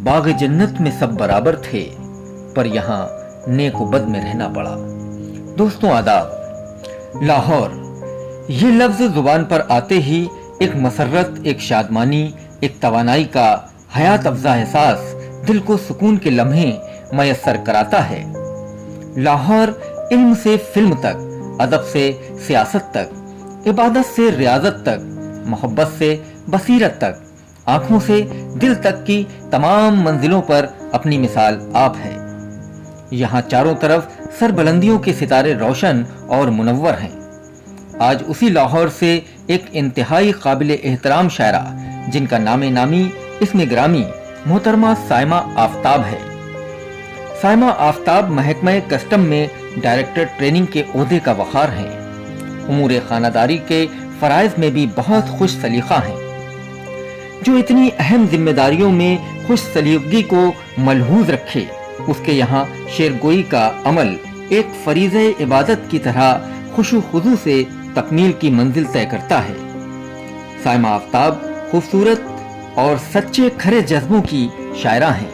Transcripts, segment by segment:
बाग जन्नत में सब बराबर थे, पर यहाँ नेक बद में रहना पड़ा। दोस्तों आदाब। लाहौर, ये लफ्ज जुबान पर आते ही एक मसरत, एक शादमानी, एक तवानाई का हयात अफजा एहसास दिल को सुकून के लम्हे मयस्सर कराता है। लाहौर इल्म से फिल्म तक, अदब से सियासत तक, इबादत से रियाजत तक, मोहब्बत से बसीरत तक, आंखों से दिल तक की तमाम मंजिलों पर अपनी मिसाल आप है। यहाँ चारों तरफ सरबुलंदियों के सितारे रोशन और मुनव्वर हैं। आज उसी लाहौर से एक इंतहाई काबिल एहतराम शायरा, जिनका नामे नामी इसमें ग्रामी मोहतरमा साइमा आफ्ताब है। साइमा आफ्ताब महकमा कस्टम में डायरेक्टर ट्रेनिंग के ओहदे का वखार हैं। उमूर खानादारी के फराइज में भी बहुत खुश सलीका हैं। जो इतनी अहम जिम्मेदारियों में खुश सलीकी को मलहूज रखे, उसके यहाँ शेरगोई का अमल एक फरीज़े इबादत की तरह खुशू खुजू से तकमील की मंजिल तय करता है। साइमा आफ्ताब खूबसूरत और सच्चे खरे जज्बों की शायरा हैं।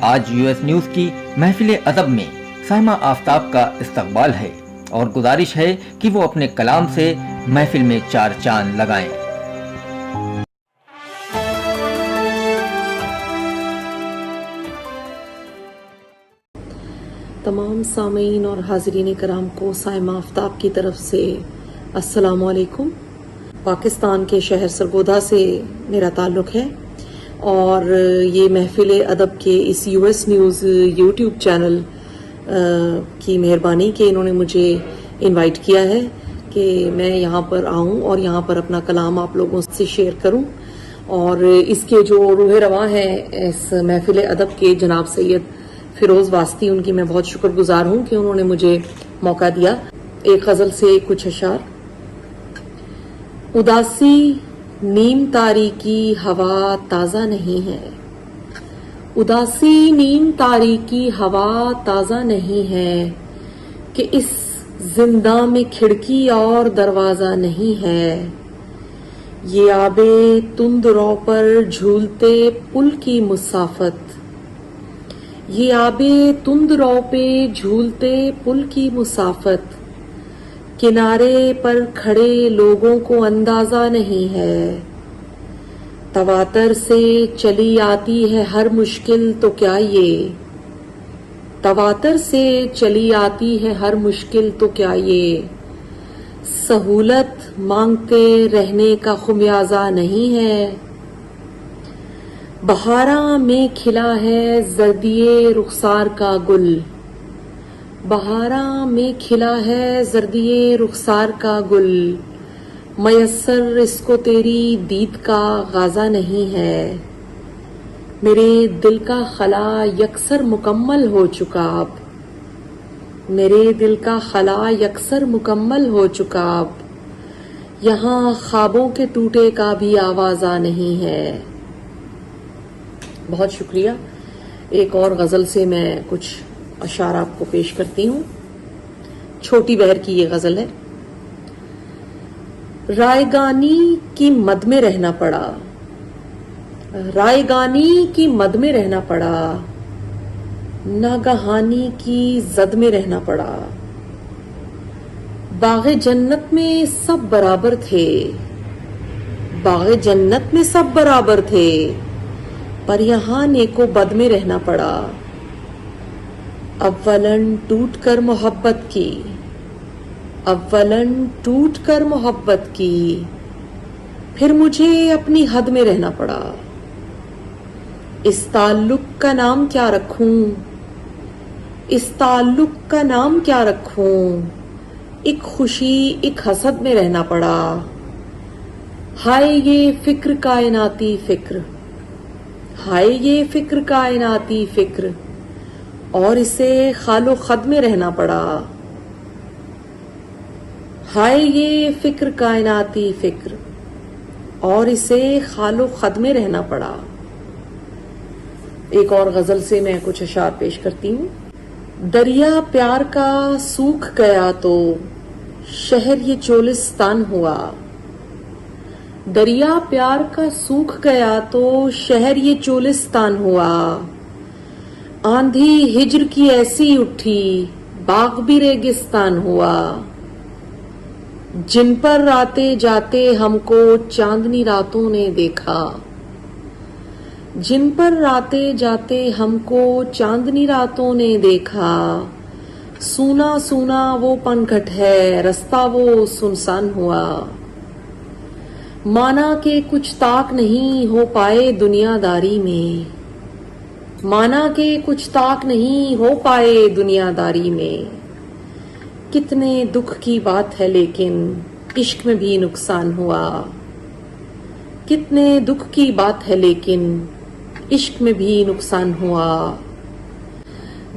आज यूएस न्यूज की महफिल अदब में साइमा आफ्ताब का इस्तकबाल है और गुजारिश है कि वो अपने कलाम से महफिल में चार चांद लगाएं। तमाम सामीन और हाज़रीन कराम को साइमा आफ्ताब की तरफ से अस्सलाम वालेकुम। पाकिस्तान के शहर सरगोदा से मेरा ताल्लुक़ है और ये महफिल अदब के इस यूएस न्यूज़ यूट्यूब चैनल की मेहरबानी कि इन्होंने मुझे इनवाइट किया है कि मैं यहाँ पर आऊँ और यहाँ पर अपना कलाम आप लोगों से शेयर करूँ। और इसके जो रूह रवां हैं इस महफिल अदब के जनाब सैयद फिरोज़ वास्ती, उनकी मैं बहुत शुक्रगुजार हूँ कि उन्होंने मुझे मौका दिया। एक गज़ल से कुछ अशार। उदासी नीम तारीकी हवा ताज़ा नहीं है, उदासी नीम तारीकी हवा ताज़ा नहीं है, कि इस जिंदा में खिड़की और दरवाज़ा नहीं है। ये आबे तुंद रो पर झूलते पुल की मुसाफत, ये आबे तुंद रो पे झूलते पुल की मुसाफत, किनारे पर खड़े लोगों को अंदाजा नहीं है। तवातर से चली आती है हर मुश्किल तो क्या ये, तवातर से चली आती है हर मुश्किल तो क्या ये, सहूलत मांगते रहने का खुमियाजा नहीं है। बहारा में खिला है जर्दिये रुखसार का गुल, बहारा में खिला है जर्दिये रुखसार का गुल, मयस्सर इसको तेरी दीद का गाजा नहीं है। मेरे दिल का खला यकसर मुकम्मल हो चुका अब, मेरे दिल का खला यकसर मुकम्मल हो चुका अब, यहाँ ख्वाबों के टूटे का भी आवाज़ा नहीं है। बहुत शुक्रिया। एक और गज़ल से मैं कुछ अशार आपको पेश करती हूँ। छोटी बहर की ये गज़ल है। रायगानी की मद में रहना पड़ा, रायगानी की मद में रहना पड़ा, नागहानी की जद में रहना पड़ा। बाग़े जन्नत में सब बराबर थे, बाग़े जन्नत में सब बराबर थे, पर यहाँ नेको बद में रहना पड़ा। अव्वलन टूट कर मोहब्बत की, अव्वलन टूट कर मोहब्बत की, फिर मुझे अपनी हद में रहना पड़ा। इस ताल्लुक का नाम क्या रखूं, इस ताल्लुक का नाम क्या रखूं, एक खुशी एक हसद में रहना पड़ा। हाय ये फिक्र कायनाती फिक्र, हाय ये फिक्र कायनाती फिक्र, और इसे खालो खद में रहना पड़ा। हाय ये फिक्र कायनाती फिक्र, और इसे खालो खद में रहना पड़ा। एक और गजल से मैं कुछ अशार पेश करती हूँ। दरिया प्यार का सूख गया तो शहर ये चोलिस्तान हुआ, دریا پیار کا سوکھ گیا تو شہر یہ چولستان ہوا. آندھی ہجر کی ایسی اٹھی باغ بھی ریگستان ہوا. جن پر آتے جاتے ہم کو چاندنی راتوں نے دیکھا. جن پر آتے جاتے ہم کو چاندنی راتوں نے دیکھا. سونا سونا وہ پنگھٹ ہے رستہ وہ سنسان ہوا. مانا کہ کچھ طاق نہیں ہو پائے دنیا داری میں. مانا کہ کچھ طاق نہیں ہو پائے دنیا داری میں. کتنے دکھ کی بات ہے لیکن عشق میں بھی نقصان ہوا. کتنے دکھ کی بات ہے لیکن عشق میں بھی نقصان ہوا.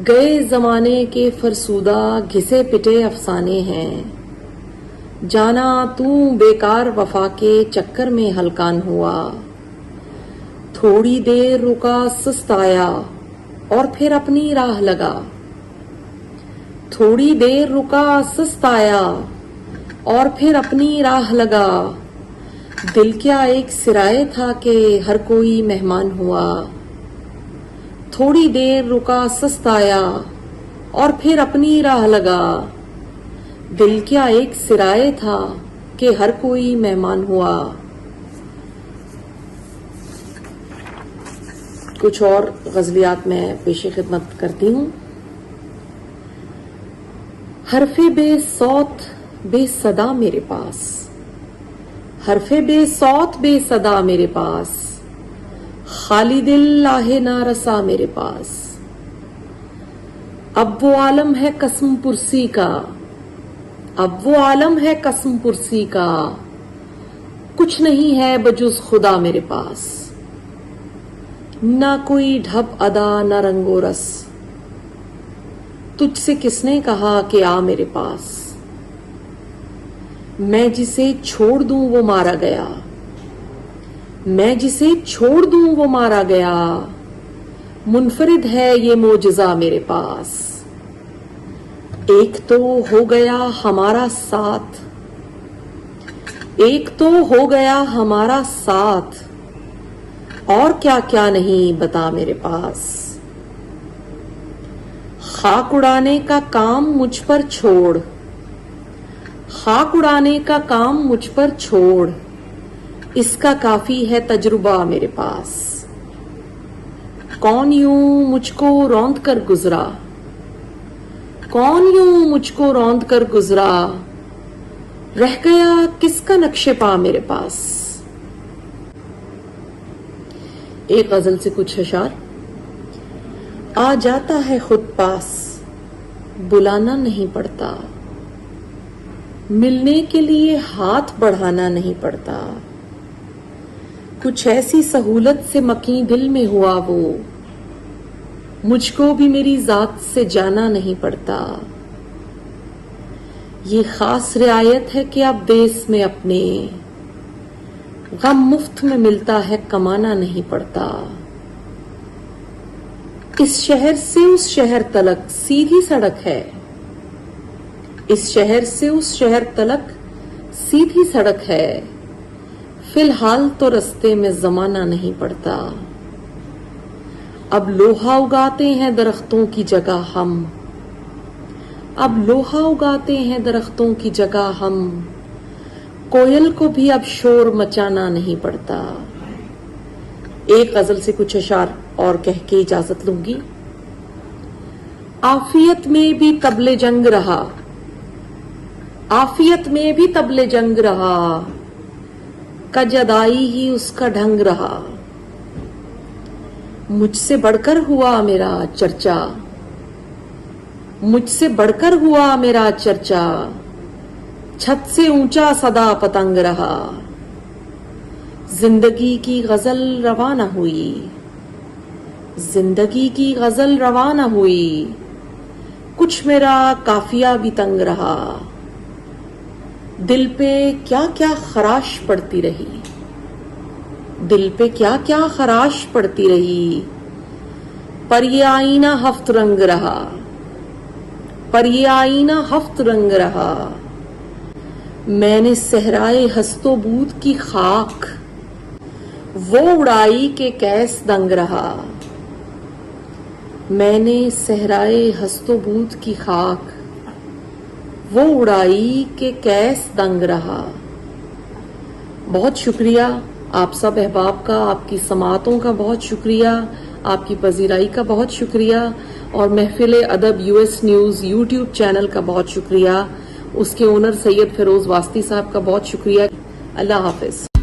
گئے زمانے کے فرسودہ گھسے پٹے افسانے ہیں. جانا تو بیکار وفا کے چکر میں ہلکان ہوا. تھوڑی دیر رکا سست آیا اور پھر اپنی راہ لگا. تھوڑی دیر رکا سست آیا اور پھر اپنی راہ لگا. دل کیا ایک سرائے تھا کہ ہر کوئی مہمان ہوا. تھوڑی دیر رکا سست آیا اور پھر اپنی راہ لگا. دل کیا ایک سرائے تھا کہ ہر کوئی مہمان ہوا. کچھ اور غزلیات میں پیش خدمت کرتی ہوں. حرف بے صوت بے صدا میرے پاس. حرف بے صوت بے صدا میرے پاس. خالی دل آہ نارسا میرے پاس. اب وہ عالم ہے قسم پرسی کا. اب وہ عالم ہے قسم پرسی کا. کچھ نہیں ہے بجز خدا میرے پاس. نہ کوئی ڈھب ادا نہ رنگ و رس. تجھ سے کس نے کہا کہ آ میرے پاس. میں جسے چھوڑ دوں وہ مارا گیا. میں جسے چھوڑ دوں وہ مارا گیا. منفرد ہے یہ معجزہ میرے پاس. ایک تو ہو گیا ہمارا ساتھ. ایک تو ہو گیا ہمارا ساتھ. اور کیا کیا نہیں بتا میرے پاس. خاک اڑانے کا کام مجھ پر چھوڑ. خاک اڑانے کا کام مجھ پر چھوڑ. اس کا کافی ہے تجربہ میرے پاس. کون یوں مجھ کو روند کر گزرا. کون یوں مجھ کو روند کر گزرا. رہ گیا کس کا نقش پا میرے پاس. ایک غزل سے کچھ اشعار. آ جاتا ہے خود پاس بلانا نہیں پڑتا. ملنے کے لیے ہاتھ بڑھانا نہیں پڑتا. کچھ ایسی سہولت سے مکیں دل میں ہوا وہ. مجھ کو بھی میری ذات سے جانا نہیں پڑتا. یہ خاص رعایت ہے کہ اب دیس میں اپنے غم مفت میں ملتا ہے کمانا نہیں پڑتا. اس شہر سے اس شہر تلک سیدھی سڑک ہے. اس شہر سے اس شہر تلک سیدھی سڑک ہے. فی الحال تو رستے میں زمانہ نہیں پڑتا. اب لوہا اگاتے ہیں درختوں کی جگہ ہم. اب لوہا اگاتے ہیں درختوں کی جگہ ہم. کوئل کو بھی اب شور مچانا نہیں پڑتا. ایک غزل سے کچھ اشعار اور کہہ کے اجازت لوں گی. عافیت میں بھی طبل جنگ رہا. عافیت میں بھی طبل جنگ رہا. کجدائی ہی اس کا ڈھنگ رہا. مجھ سے بڑھ کر ہوا میرا چرچا. مجھ سے بڑھ کر ہوا میرا چرچا. چھت سے اونچا صدا پتنگ رہا. زندگی کی غزل روانہ ہوئی. زندگی کی غزل روانہ ہوئی. کچھ میرا قافیہ بھی تنگ رہا. دل پہ کیا کیا خراش پڑتی رہی. دل پہ کیا کیا خراش پڑتی رہی. پر یہ آئینہ ہفت رنگ رہا. پر یہ آئینہ ہفت رنگ رہا. میں نے صحرائے ہست و بود کی خاک وہ اڑائی کہ کیس دنگ رہا. میں نے صحرائے ہست و بود کی خاک وہ اڑائی کہ کیس دنگ رہا. بہت شکریہ آپ سب احباب کا، آپ کی سماعتوں کا بہت شکریہ، آپ کی پذیرائی کا بہت شکریہ، اور محفل ادب US نیوز YouTube چینل کا بہت شکریہ، اس کے اونر سید فیروز واسطی صاحب کا بہت شکریہ. اللہ حافظ.